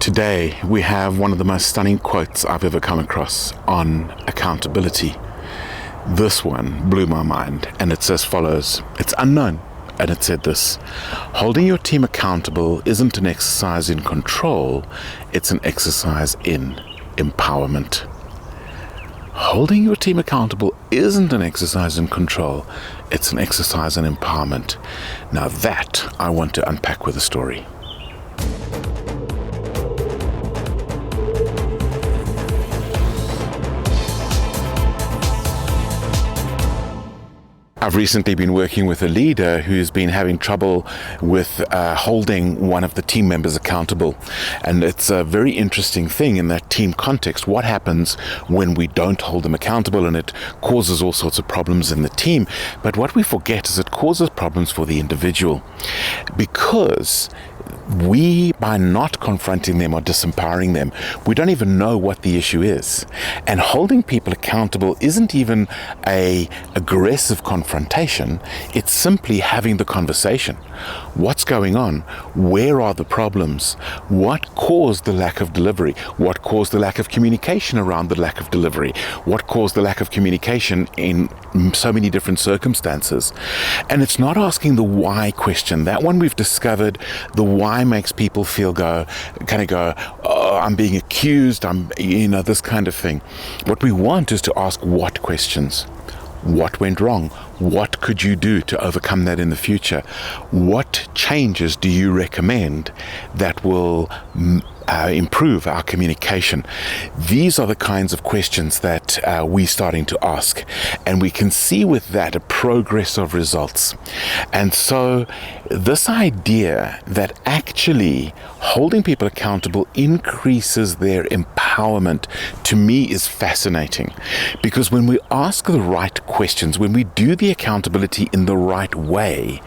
Today, we have one of the most stunning quotes I've ever come across on accountability. This one blew my mind, and it's as follows. It's unknown, and it said this: holding your team accountable isn't an exercise in control, it's an exercise in empowerment. Holding your team accountable isn't an exercise in control, it's an exercise in empowerment. Now that I want to unpack with a story. I've recently been working with a leader who's been having trouble with holding one of the team members accountable. And it's a very interesting thing in that team context. What happens when we don't hold them accountable? And it causes all sorts of problems in the team. But what we forget is it causes problems for the individual. Because we, by not confronting them or disempowering them, we don't even know what the issue is. And holding people accountable isn't even an aggressive confrontation. It's simply having the conversation. What's going on? Where are the problems? What caused the lack of delivery? What caused the lack of communication around the lack of delivery? What caused the lack of communication in so many different circumstances? And it's not asking the why question. That one we've discovered. The why makes people feel oh, I'm being accused, this kind of thing. What we want is to ask what questions. What went wrong? What could you do to overcome that in the future? What changes do you recommend that will improve our communication? These are the kinds of questions that we're starting to ask, and we can see with that a progress of results. And so this idea that actually holding people accountable increases their empowerment, to me, is fascinating, because when we ask the right questions, when we do the accountability in the right way,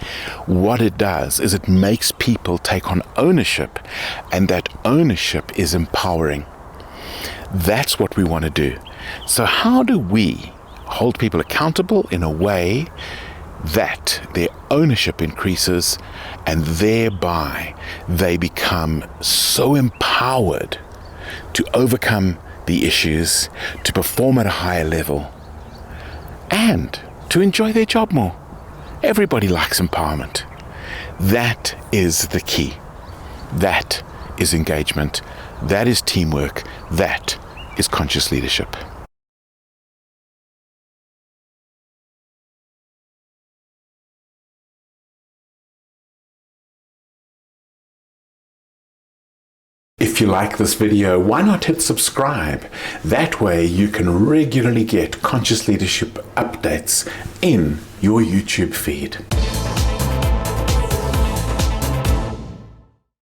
what it does is it makes people take on ownership, and that ownership is empowering. That's what we want to do. So how do we hold people accountable in a way that their ownership increases, and thereby they become so empowered to overcome the issues, to perform at a higher level, and to enjoy their job more? Everybody likes empowerment. That is the key. That is engagement. That is teamwork. That is conscious leadership. If you like this video, why not hit subscribe? That way you can regularly get conscious leadership updates in your YouTube feed.